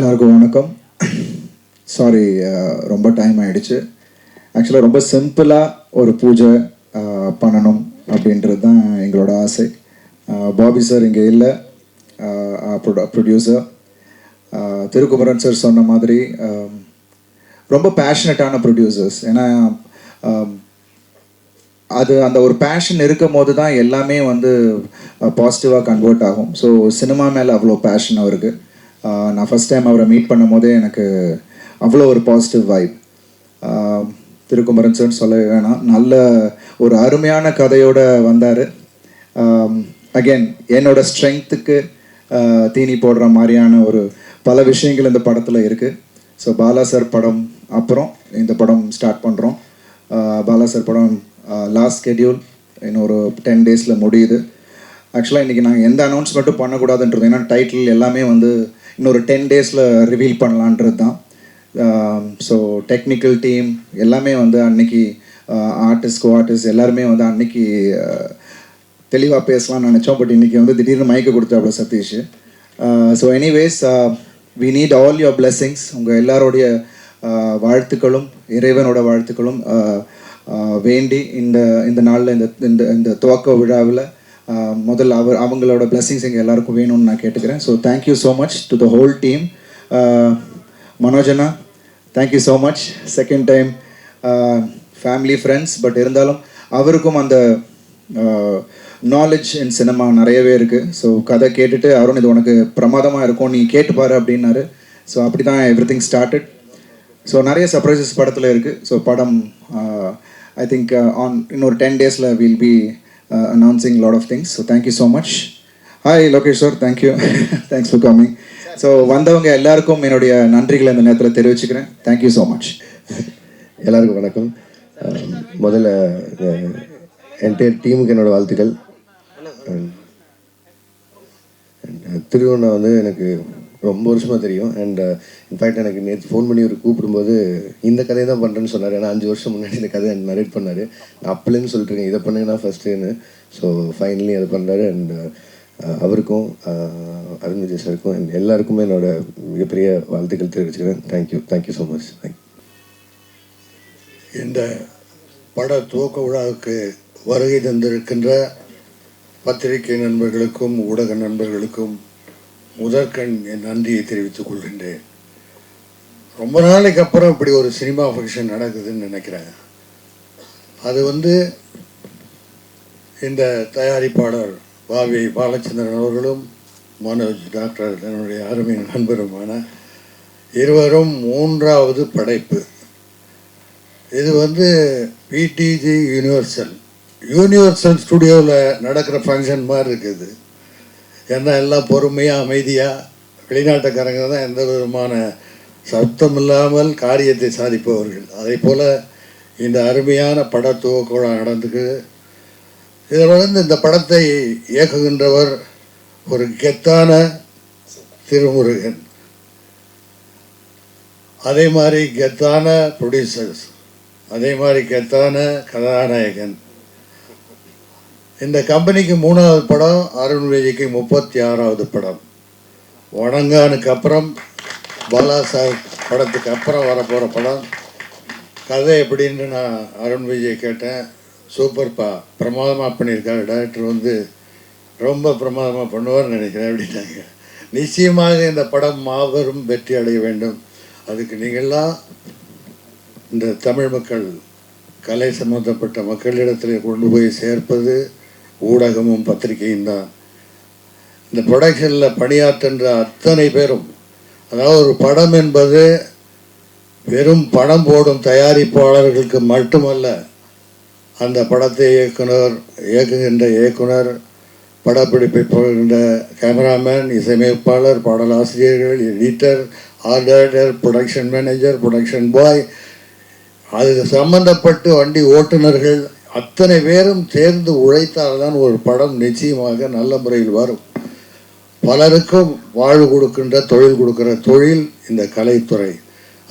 எல்லாருக்கும் வணக்கம். சாரி, ரொம்ப டைம் ஆகிடுச்சு. ஆக்சுவலாக ரொம்ப சிம்பிளாக ஒரு பூஜை பண்ணணும் அப்படின்றது தான் எங்களோட ஆசை. பாபி சார் இங்கே இல்லை, ப்ரொடியூசர். திருக்குமரன் சார் சொன்ன மாதிரி ரொம்ப பேஷனட்டான ப்ரொடியூசர்ஸ். ஏன்னா அது அந்த ஒரு பேஷன் இருக்கும் போது தான் எல்லாமே வந்து பாசிட்டிவாக கன்வெர்ட் ஆகும். ஸோ சினிமா மேலே அவ்வளோ பேஷன் அவருக்கு. நான் ஃபஸ்ட் டைம் அவரை மீட் பண்ணும் போதே எனக்கு அவ்வளோ ஒரு பாசிட்டிவ் வைப். திருக்குமரன் சார் சொல்ல வேணாம், நல்ல ஒரு அருமையான கதையோடு வந்தார். அகெயின் என்னோட ஸ்ட்ரென்த்துக்கு தீனி போடுற மாதிரியான ஒரு பல விஷயங்கள் இந்த படத்தில் இருக்குது. ஸோ பாலா சார் படம் அப்புறம் இந்த படம் ஸ்டார்ட் பண்ணுறோம். பாலா சார் படம் லாஸ்ட் ஸ்கெட்யூல் இன்னொரு 10 டேஸில் முடியுது. ஆக்சுவலாக இன்றைக்கி நாங்கள் எந்த அனௌன்ஸ்மெண்ட்டும் பண்ணக்கூடாதுன்றது, ஏன்னா டைட்டில் எல்லாமே வந்து இன்னொரு 10 டேஸில் ரிவீல் பண்ணலான்றது தான். ஸோ டெக்னிக்கல் டீம் எல்லாமே வந்து அன்னைக்கு ஆர்டிஸ்ட் எல்லாருமே வந்து அன்னைக்கு தெளிவாக பேசலாம்னு நினச்சோம். பட் இன்றைக்கி வந்து திடீர்னு மயக்க கொடுத்தாப்புல Sathish. So anyways, we need all your blessings. உங்கள் எல்லாரோடைய வாழ்த்துக்களும் இறைவனோட வாழ்த்துக்களும் வேண்டி இந்த நாளில் இந்த துவக்க விழாவில் முதல்ல அவங்களோட பிளெஸிங்ஸ் எங்கள் எல்லாருக்கும் வேணும்னு நான் கேட்டுக்கிறேன். So thank you so much to the whole team. மனோஜனா, thank you so much. Second time family friends, but இருந்தாலும் அவருக்கும் அந்த நாலேஜ் இன் சினிமா நிறையவே இருக்குது. ஸோ கதை கேட்டுட்டு அருண் இது உனக்கு பிரமாதமாக இருக்கும், நீ கேட்டுப்பாரு அப்படின்னாரு. ஸோ அப்படி தான் எவ்ரி திங் ஸ்டார்டட். ஸோ நிறைய சர்ப்ரைசஸ் படத்தில் இருக்குது. ஸோ படம் ஐ திங்க் இன்னொரு 10 டேஸில் will be announcing a lot of things. So thank you so much. Hi Lokesh sir, thank you. Thanks for coming. So வந்தவங்க எல்லாருக்கும் என்னுடைய நன்றிகளை இந்த நேரத்தில் தெரிவிச்சுக்கிறேன். Thank you so much. எல்லாருக்கும் வணக்கம். முதல்ல என்டையர் டீமுக்கு என்னோடய வாழ்த்துக்கள். திருவண்ணா வந்து எனக்கு ரொம்ப வருஷமாக தெரியும். அண்ட் இன்ஃபேக்ட் எனக்கு நேற்று ஃபோன் பண்ணி ஒரு கூப்பிடும்போது இந்த கதையை தான் பண்ணுறேன்னு சொன்னார். ஏன்னா 5 வருஷம் முன்னாடி இந்த கதையை நரேட் பண்ணார். நான் அப்பலேருந்து சொல்லிட்டுருக்கேன் இதை பண்ணுங்கன்னா ஃபஸ்ட்டுன்னு. ஸோ ஃபைனலி அதை பண்ணுறாரு. அண்ட் அவருக்கும் அருண் விஜய் சாருக்கும் அண்ட் எல்லாருக்குமே என்னோட மிகப்பெரிய வாழ்த்துக்கள் தெரிவிச்சுக்கிறேன். Thank you so much. இந்த பட துவக்க விழாவுக்கு வருகை தந்திருக்கின்ற பத்திரிகை நண்பர்களுக்கும் ஊடக நண்பர்களுக்கும் முதற்கண் என் நன்றியை தெரிவித்துக் கொள்கின்றேன். ரொம்ப நாளைக்கு அப்புறம் இப்படி ஒரு சினிமா ஃபங்க்ஷன் நடக்குதுன்னு நினைக்கிறேன். அது வந்து இந்த தயாரிப்பாளர் பாவி பாலச்சந்திரன் அவர்களும் மனோஜ் டாக்டர் என்னுடைய அருமை நண்பருமான இருவரும் 3வது படைப்பு. இது வந்து பிடிஜி யூனிவர்சல் ஸ்டுடியோவில் நடக்கிற ஃபங்க்ஷன் மாதிரி இருக்குது. ஏன்னா எல்லாம் பொறுமையாக அமைதியாக வெளிநாட்டுக்காரங்க தான் எந்த விதமான சத்தம் இல்லாமல் காரியத்தை சாதிப்பவர்கள். அதே போல் இந்த அருமையான பட துவக்க விழா நடந்துக்கு. இதில் வந்து இந்த படத்தை இயக்குகின்றவர் ஒரு கெத்தான திருமுருகன், அதே மாதிரி கெத்தான ப்ரொடியூசர்ஸ், அதே மாதிரி கெத்தான கதாநாயகன். இந்த கம்பெனிக்கு 3வது படம், அருண் விஜய்க்கு 36வது படம். வணங்கானுக்கு அப்புறம் பாலா சார் படத்துக்கு அப்புறம் வரப்போகிற படம். கதை எப்படின்னு நான் அருண் விஜய் கேட்டேன். சூப்பர்ப்பா, பிரமாதமாக பண்ணியிருக்காரு, டைரக்டர் வந்து ரொம்ப பிரமாதமாக பண்ணுவார்னு நினைக்கிறேன் அப்படின்னாங்க. நிச்சயமாக இந்த படம் மாபெரும் வெற்றி அடைய வேண்டும். அதுக்கு நீங்கள்லாம் இந்த தமிழ் மக்கள், கலை சம்பந்தப்பட்ட மக்களிடத்தில் கொண்டு போய் சேர்ப்பது ஊடகமும் பத்திரிகையும் தான். இந்த ப்ரொடக்ஷனில் பணியாற்றுன்ற அத்தனை பேரும், அதாவது ஒரு படம் என்பது வெறும் படம் போடும் தயாரிப்பாளர்களுக்கு மட்டுமல்ல, அந்த படத்தை இயக்குகின்ற இயக்குனர், படப்பிடிப்பை போகின்ற கேமராமேன், இசையமைப்பாளர், பாடலாசிரியர்கள், editor, art director, production manager, production boy, அது சம்பந்தப்பட்டு வண்டி ஓட்டுநர்கள் அத்தனை பேரும் சேர்ந்து உழைத்தால்தான் ஒரு படம் நிச்சயமாக நல்ல முறையில் வரும். பலருக்கும் வாழ்வு கொடுக்கின்ற, தொழில் கொடுக்கிற தொழில் இந்த கலைத்துறை.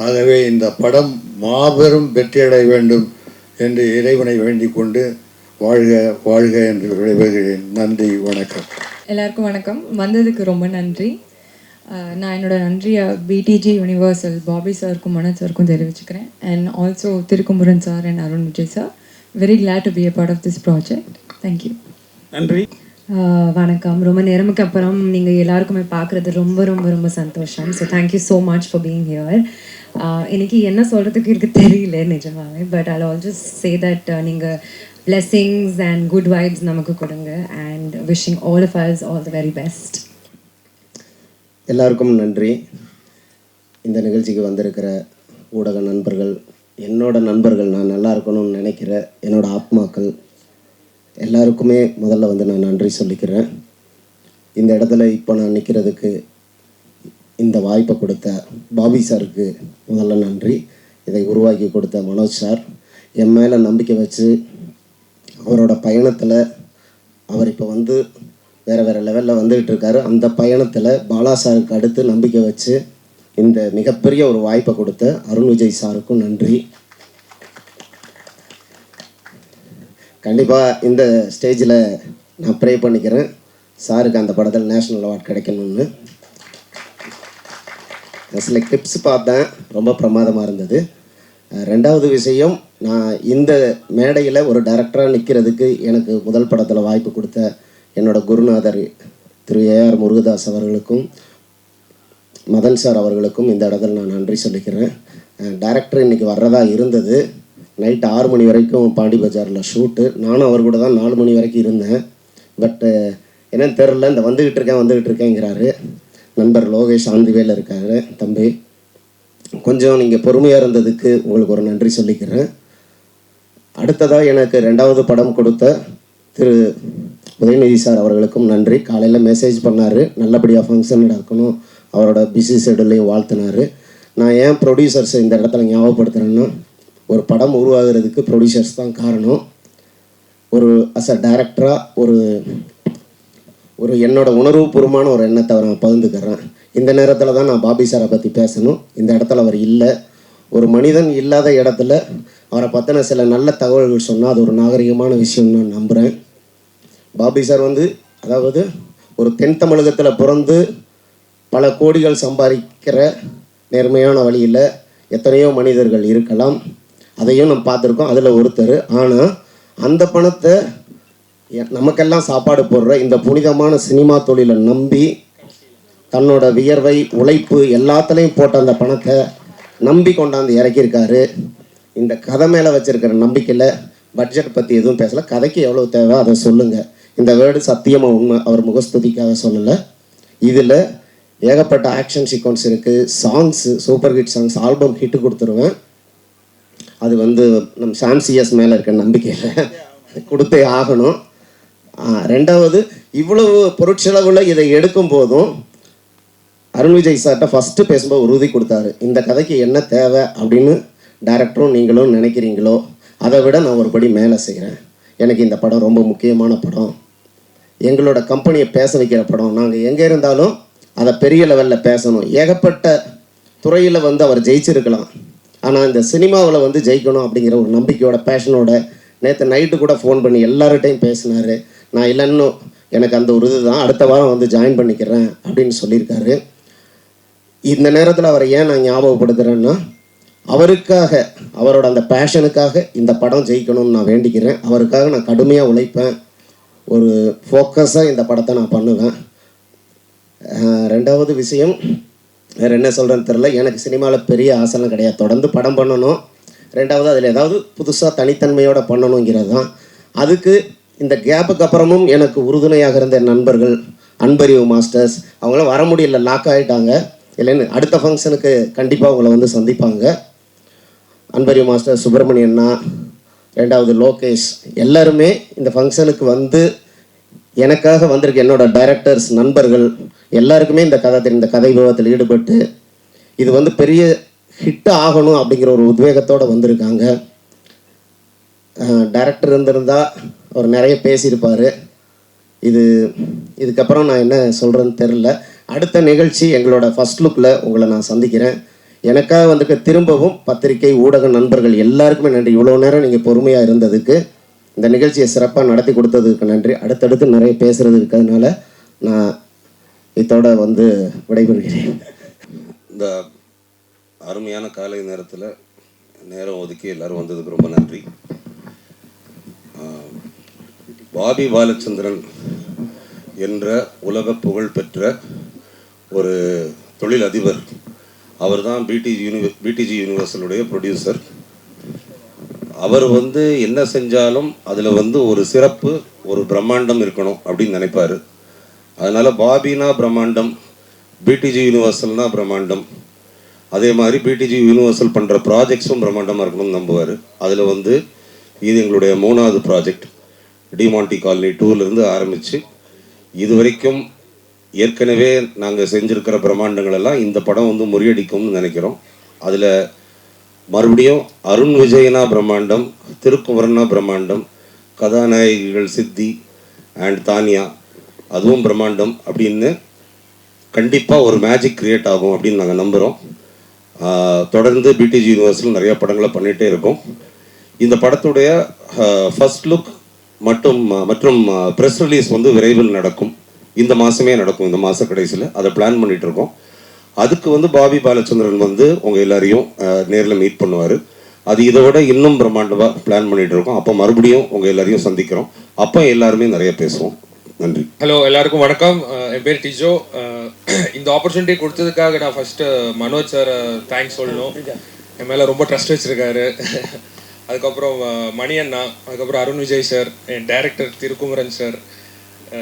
ஆகவே இந்த படம் மாபெரும் வெற்றியடைய வேண்டும் என்று இறைவனை வேண்டிக் கொண்டு வாழ்க வாழ்க என்று விடைபெறுகிறேன். நன்றி, வணக்கம். எல்லாருக்கும் வணக்கம். வந்ததுக்கு ரொம்ப நன்றி. நான் என்னோட நன்றியை பிடிஜி யூனிவர்சல் பாபி சாருக்கும் மனோஜ் சாருக்கும் தெரிவிச்சுக்கிறேன். And also Thirukumaran sir and Arun Vijay sir. Very glad to be a part of this project. Thank you. நன்றி. வணக்கம். ரொம்ப நேரமுக்கு அப்புறம் நீங்கள் எல்லாருக்குமே பார்க்குறது ரொம்ப ரொம்ப ரொம்ப சந்தோஷம். So thank you so much for being here. எனக்கு என்ன சொல்கிறதுக்கு எனக்கு தெரியல நிஜமாவே. But I also say that நீங்கள் blessings and good vibes நமக்கு கொடுங்க. And wishing all of us all the very best. எல்லாருக்கும் நன்றி. இந்த நிகழ்ச்சிக்கு வந்திருக்கிற ஊடக நண்பர்கள், என்னோட நண்பர்கள், நான் நல்லா இருக்கணும்னு நினைக்கிற என்னோட ஆத்மாக்கள் எல்லாருக்குமே முதல்ல வந்து நான் நன்றி சொல்லிக்கிறேன். இந்த இடத்துல இப்போ நான் நிற்கிறதுக்கு இந்த வாய்ப்பை கொடுத்த பாபி சாருக்கு முதல்ல நன்றி. இதை உருவாக்கி கொடுத்த மனோஜ் சார், என் மேலே நம்பிக்கை வச்சு அவரோட பயணத்தில் அவர் இப்போ வந்து வேறு வேறு லெவலில் வந்துக்கிட்டு இருக்காரு. அந்த பயணத்தில் பாலா சாருக்கு அடுத்து நம்பிக்கை வச்சு இந்த மிகப்பெரிய ஒரு வாய்ப்பை கொடுத்த அருண் விஜய் சாருக்கும் நன்றி. கண்டிப்பாக இந்த ஸ்டேஜில் நான் ப்ரே பண்ணிக்கிறேன் சாருக்கு அந்த படத்தில் நேஷ்னல் அவார்ட் கிடைக்கணும்னு. சில கிளிப்ஸ் பார்த்தேன், ரொம்ப பிரமாதமாக இருந்தது. ரெண்டாவது விஷயம், நான் இந்த மேடையில் ஒரு டைரக்டராக நிற்கிறதுக்கு எனக்கு முதல் படத்தில் வாய்ப்பு கொடுத்த என்னோட குருநாதர் திரு ஏஆர் முருகதாஸ் அவர்களுக்கும் மதன் சார் அவர்களுக்கும் இந்த இடத்துல நான் நன்றி சொல்லிக்கிறேன். டைரக்டர் இன்றைக்கி வர்றதா இருந்தது. நைட்டு 6 மணி வரைக்கும் பாண்டி பஜாரில் ஷூட்டு. நானும் அவர் கூட தான் 4 மணி வரைக்கும் இருந்தேன். பட்டு என்னன்னு தெரில, இந்த வந்துக்கிட்டு இருக்கேங்கிறாரு. நண்பர் லோகேஷ் ஆந்திவேல இருக்காரு. தம்பி, கொஞ்சம் நீங்கள் பொறுமையாக இருந்ததுக்கு உங்களுக்கு ஒரு நன்றி சொல்லிக்கிறேன். அடுத்ததாக எனக்கு 2வது படம் கொடுத்த திரு உதயநிதி சார் அவர்களுக்கும் நன்றி. காலையில் மெசேஜ் பண்ணார், நல்லபடியாக ஃபங்க்ஷன் நடக்கணும், அவரோட பிஸி ஷெடியூலையும் வாழ்த்தினார். நான் ஏன் ப்ரொடியூசர்ஸை இந்த இடத்துல ஞாபகப்படுத்துகிறேன்னா, ஒரு படம் உருவாகிறதுக்கு ப்ரொடியூசர்ஸ் தான் காரணம். ஒரு அஸ் அ டைரக்டராக ஒரு என்னோட உணர்வுபூர்வமான ஒரு எண்ணத்தை நான் பகிர்ந்துக்கிறேன். இந்த நேரத்தில் தான் நான் பாபி சாரை பற்றி பேசணும். இந்த இடத்துல அவர் இல்லை. ஒரு மனிதன் இல்லாத இடத்துல அவரை பற்றின சில நல்ல தகவல்கள் சொன்னால் அது ஒரு நாகரிகமான விஷயம்னு நான் நம்புகிறேன். பாபி சார் வந்து அதாவது ஒரு தென் தமிழகத்தில் பிறந்து பல கோடிகள் சம்பாதிக்கிற நேர்மையான வழியில் எத்தனையோ மனிதர்கள் இருக்கலாம். அதையும் நம்ம பார்த்துருக்கோம். அதில் ஒருத்தர். ஆனால் அந்த பணத்தை நமக்கெல்லாம் சாப்பாடு போடுற இந்த புனிதமான சினிமா தொழிலை நம்பி தன்னோட வியர்வை உழைப்பு எல்லாத்துலேயும் போட்ட அந்த பணத்தை நம்பி கொண்டாந்து இறக்கியிருக்காரு. இந்த கதை மேலே வச்சுருக்கிற நம்பிக்கையில் பட்ஜெட் பற்றி எதுவும் பேசலை. கதைக்கு எவ்வளோ தேவை அதை சொல்லுங்கள். இந்த வேர்டு சத்தியமாக உண்மை, அவர் முகஸ்துதிக்காக சொல்லலை. இதில் ஏகப்பட்ட ஆக்ஷன் சீக்வன்ஸ் இருக்குது. Songs super hit songs, album hit கொடுத்துருவேன். அது வந்து நம்ம சாம்சிஎஸ் மேலே இருக்க நம்பிக்கையில் கொடுத்தே ஆகணும். 2வது, இவ்வளவு பொருட்செலவில் இதை எடுக்கும் போதும் அருண் விஜய் சார்கிட்ட ஃபஸ்ட்டு பேசும்போது உறுதி கொடுத்தாரு, இந்த கதைக்கு என்ன தேவை அப்படின்னு டைரக்டரும் நீங்களும் நினைக்கிறீங்களோ அதை விட நான் ஒரு படி மேலே செய்கிறேன். எனக்கு இந்த படம் ரொம்ப முக்கியமான படம், எங்களோட கம்பெனியை பேச வைக்கிற படம். நாங்கள் எங்கே இருந்தாலும் அதை பெரிய லெவலில் பேசணும். ஏகப்பட்ட துறையில் வந்து அவர் ஜெயிச்சிருக்கலாம், ஆனால் இந்த சினிமாவில் வந்து ஜெயிக்கணும் அப்படிங்கிற ஒரு நம்பிக்கையோட பேஷனோட நேற்று நைட்டு கூட ஃபோன் பண்ணி எல்லார்கிட்டையும் பேசினார். நான் இல்லைன்னு எனக்கு அந்த ஒரு இதுதான், அடுத்த வாரம் வந்து ஜாயின் பண்ணிக்கிறேன் அப்படின்னு சொல்லியிருக்காரு. இந்த நேரத்தில் அவரை ஏன் நான் ஞாபகப்படுத்துகிறேன்னா, அவருக்காக, அவரோட அந்த பேஷனுக்காக இந்த படம் ஜெயிக்கணும்னு நான் வேண்டிக்கிறேன். அவருக்காக நான் கடுமையாக உழைப்பேன். ஒரு ஃபோக்கஸாக இந்த படத்தை நான் பண்ணுவேன். 2வது விஷயம், வேறு என்ன சொல்கிறேன்னு தெரில. எனக்கு சினிமாவில் பெரிய ஆசைலாம் கிடையாது. தொடர்ந்து படம் பண்ணணும். 2வது அதில் ஏதாவது புதுசாக தனித்தன்மையோடு பண்ணணுங்கிறது தான். அதுக்கு இந்த கேப்புக்கு அப்புறமும் எனக்கு உறுதுணையாக இருந்த நண்பர்கள், அன்பறிவு மாஸ்டர்ஸ், அவங்களாம் வர முடியல, லாக் ஆகிட்டாங்க. இல்லைன்னு அடுத்த ஃபங்க்ஷனுக்கு கண்டிப்பாக அவங்கள வந்து சந்திப்பாங்க. அன்பறிவு மாஸ்டர், சுப்பிரமணியண்ணா, 2வது லோகேஷ், எல்லாருமே இந்த ஃபங்க்ஷனுக்கு வந்து எனக்காக வந்திருக்க என்னோட டைரக்டர்ஸ், நண்பர்கள் எல்லாருக்குமே இந்த கதை விவாதத்தில் ஈடுபட்டு இது வந்து பெரிய ஹிட் ஆகணும் அப்படிங்கிற ஒரு உத்வேகத்தோடு வந்திருக்காங்க. டைரக்டர் இருந்திருந்தால் அவர் நிறைய பேசியிருப்பார். இதுக்கப்புறம் நான் என்ன சொல்கிறேன்னு தெரில. அடுத்த நிகழ்ச்சி எங்களோட ஃபஸ்ட் லுக்கில் உங்களை நான் சந்திக்கிறேன். எனக்காக வந்துட்டு திரும்பவும் பத்திரிகை ஊடக நண்பர்கள் எல்லாருக்குமே நன்றி. இவ்வளோ நேரம் நீங்கள் பொறுமையாக இருந்ததுக்கு, இந்த நிகழ்ச்சியை சிறப்பாக நடத்தி கொடுத்ததுக்கு நன்றி. அடுத்தடுத்து நிறைய பேசுகிறது இருக்கிறதுனால நான் இத்தோட வந்து விடைபெறுகிறேன். இந்த அருமையான காலை நேரத்தில் நேரம் ஒதுக்கி எல்லோரும் வந்ததுக்கு ரொம்ப நன்றி. பாபி பாலச்சந்திரன் என்ற உலக புகழ் பெற்ற ஒரு தொழிலதிபர். அவர் தான் பிடிஜி யூனிவர்சலுடைய ப்ரொடியூசர். அவர் வந்து என்ன செஞ்சாலும் அதில் வந்து ஒரு சிறப்பு, ஒரு பிரம்மாண்டம் இருக்கணும் அப்படின்னு நினைப்பார். அதனால் பாபினா பிரம்மாண்டம், பிடிஜி யூனிவர்சல்னா பிரம்மாண்டம், அதே மாதிரி பிடிஜி யூனிவர்சல் பண்ணுற ப்ராஜெக்ட்ஸும் பிரம்மாண்டமாக இருக்கணும்னு நம்புவார். அதில் வந்து இது எங்களுடைய 3வது ப்ராஜெக்ட். டிமாண்டி காலனி 2லேருந்து ஆரம்பித்து இது வரைக்கும் ஏற்கனவே நாங்கள் செஞ்சுருக்கிற பிரம்மாண்டங்களெல்லாம் இந்த படம் வந்து முறியடிக்கும்னு நினைக்கிறோம். அதில் மறுபடியும் அருண் விஜயனா பிரம்மாண்டம், திருக்குமரனா பிரம்மாண்டம், கதாநாயகிகள் சித்தி அண்ட் தானியா அதுவும் பிரம்மாண்டம் அப்படின்னு கண்டிப்பாக ஒரு மேஜிக் க்ரியேட் ஆகும் அப்படின்னு நாங்கள் நம்புகிறோம். தொடர்ந்து பிடிஜி யூனிவர்ஸில் நிறைய படங்களை பண்ணிகிட்டே இருக்கோம். இந்த படத்துடைய ஃபர்ஸ்ட் லுக் மற்றும் ப்ரெஸ் ரிலீஸ் வந்து விரைவில் நடக்கும். இந்த மாதமே நடக்கும், இந்த மாத கடைசியில். அதை பிளான் பண்ணிகிட்டு இருக்கோம். அதுக்கு வந்து பாபி பாலச்சந்திரன் வந்து உங்கள் எல்லாரையும் நேரில் மீட் பண்ணுவார். அது இதை விட இன்னும் பிரம்மாண்டமாக பிளான் பண்ணிகிட்டு இருக்கோம். அப்போ மறுபடியும் உங்கள் எல்லாரையும் சந்திக்கிறோம். அப்போ எல்லாருமே நிறைய பேசுவோம். நன்றி. ஹலோ, எல்லாருக்கும் வணக்கம். என் பேர் டிஜோ. இந்த ஆப்பர்ச்சுனிட்டி கொடுத்ததுக்காக நான் ஃபஸ்ட்டு மனோஜ் சார் தேங்க்ஸ் சொல்லணும். என் மேலே ரொம்ப ட்ரஸ்ட் வச்சுருக்காரு. அதுக்கப்புறம் மணி அண்ணா, அதுக்கப்புறம் அருண் விஜய் சார், என் டைரக்டர் திருக்குமரன் சார்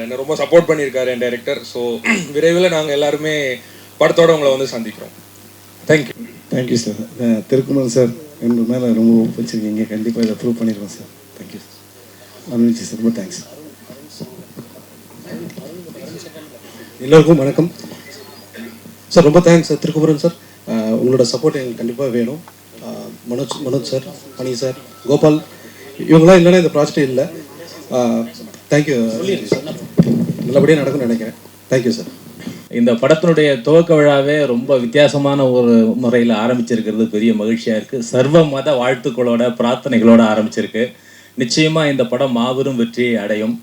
என்னை ரொம்ப சப்போர்ட் பண்ணியிருக்காரு, என் டைரக்டர். ஸோ விரைவில் நாங்கள் எல்லாருமே படத்தோடு உங்களை வந்து சந்திக்கிறோம். Thank you. Thank you sir. Thirukumaran sir எங்கள் மேலே ரொம்ப வச்சுருக்கீங்க. கண்டிப்பாக இதை ப்ரூவ் பண்ணிடுவோம் sir. Thank you Arun Vijay sir, ரொம்ப தேங்க்ஸ். எல்லோருக்கும் வணக்கம் சார். ரொம்ப தேங்க்ஸ் சார் திருக்குமரன் சார். உங்களோட சப்போர்ட் எங்களுக்கு கண்டிப்பாக வேணும். மனோஜ் சார், மணி சார், கோபால், இவங்களாம் இல்லைன்னா இந்த ப்ராஜெக்ட் இல்லை. தேங்க்யூ. நல்லபடியாக நடக்கும்னு நினைக்கிறேன். Thank you sir. இந்த படத்தினுடைய துவக்க விழாவே ரொம்ப வித்தியாசமான ஒரு முறையில் ஆரம்பிச்சிருக்கிறது பெரிய மகிழ்ச்சியாக இருக்குது. சர்வ மத வாழ்த்துக்களோட பிரார்த்தனைகளோடு ஆரம்பிச்சிருக்கு. நிச்சயமாக இந்த படம் மாபெரும் வெற்றியை அடையும்.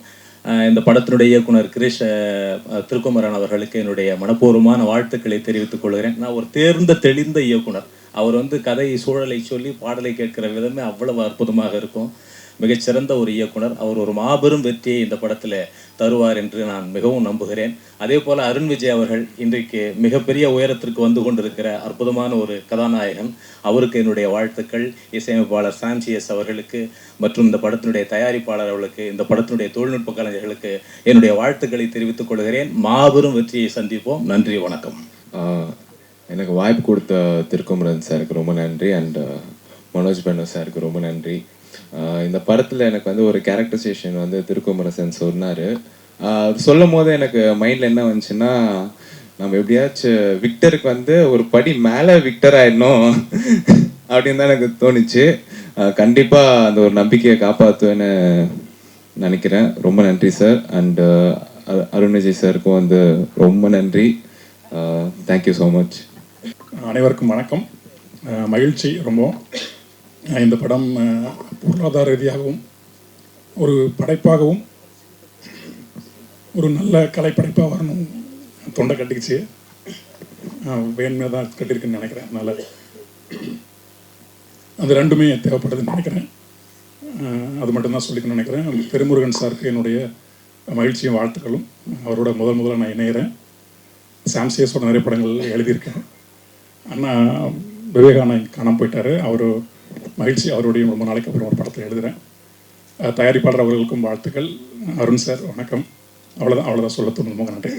இந்த படத்தினுடைய இயக்குனர் கிரிஷ் திருக்குமரன் அவர்களுக்கு என்னுடைய மனப்பூர்வமான வாழ்த்துக்களை தெரிவித்துக் கொள்கிறேன். நான் ஒரு தேர்ந்த தெளிந்த இயக்குனர். அவர் வந்து கதை சூழலை சொல்லி பாடலை கேட்கிற விதமே அவ்வளவு அற்புதமாக இருக்கும். மிகச்சிறந்த ஒரு இயக்குனர். அவர் ஒரு மாபெரும் வெற்றியை இந்த படத்தில் தருவார் என்று நான் மிகவும் நம்புகிறேன். அதே போல் அருண் விஜய் அவர்கள் இன்றைக்கு மிகப்பெரிய உயரத்திற்கு வந்து கொண்டிருக்கிற அற்புதமான ஒரு கதாநாயகன். அவருக்கு என்னுடைய வாழ்த்துக்கள். இசையமைப்பாளர் சாம்சிஎஸ் அவர்களுக்கு மற்றும் இந்த படத்தினுடைய தயாரிப்பாளர் அவர்களுக்கு, இந்த படத்தினுடைய தொழில்நுட்ப கலைஞர்களுக்கு என்னுடைய வாழ்த்துக்களை தெரிவித்துக் கொள்கிறேன். மாபெரும் வெற்றியை சந்திப்போம். நன்றி, வணக்கம். எனக்கு வாய்ப்பு கொடுத்த திருக்குமரன் சாருக்கு ரொம்ப நன்றி. அண்ட் மனோஜ் பெண்ணு சாருக்கு ரொம்ப நன்றி. இந்த படத்தில் எனக்கு வந்து ஒரு கேரக்டரைசேஷன் வந்து திருக்குமரன் சொன்னார். சொல்லும் போது எனக்கு மைண்டில் என்ன வந்துச்சுன்னா, நம்ம எப்படியாச்சும் விக்டருக்கு வந்து ஒரு படி மேலே விக்டர் ஆயிடணும் அப்படின்னு தான் எனக்கு தோணுச்சு. கண்டிப்பாக அந்த ஒரு நம்பிக்கையை காப்பாற்றுவேன்னு நினைக்கிறேன். ரொம்ப நன்றி சார். அண்ட் அருண் விஜய் சாருக்கும் வந்து ரொம்ப நன்றி. Thank you so much. அனைவருக்கும் வணக்கம். மகிழ்ச்சி ரொம்ப. இந்த படம் பொருளாதார ரீதியாகவும் ஒரு படைப்பாகவும் ஒரு நல்ல கலைப்படைப்பாக வரணும். தொண்டை கட்டிக்கிச்சு, வேண்மையாக தான் கட்டியிருக்குன்னு நினைக்கிறேன். அதனால் அது ரெண்டுமே தேவைப்படுதுன்னு நினைக்கிறேன். அது மட்டும்தான் சொல்லிக்கணும்னு நினைக்கிறேன். திருமுருகன் சாருக்கு என்னுடைய மகிழ்ச்சியும் வாழ்த்துக்களும். அவரோட முதல்ல நான் இணைகிறேன். சாம்சிஎஸோட நிறைய படங்கள் எழுதியிருக்கேன். அண்ணா விவேகானந்த் காணாமல் போயிட்டார். அவர் மகிழ்ச்சி. அவருடைய ரொம்ப நாளைக்கு அப்புறம் ஒரு படத்தில் எழுதுகிறேன். தயாரிப்பாளர் அவர்களுக்கும் வாழ்த்துக்கள். அருண் சார் வணக்கம். அவ்வளோதான் சொல்ல தோணுது. நன்றி.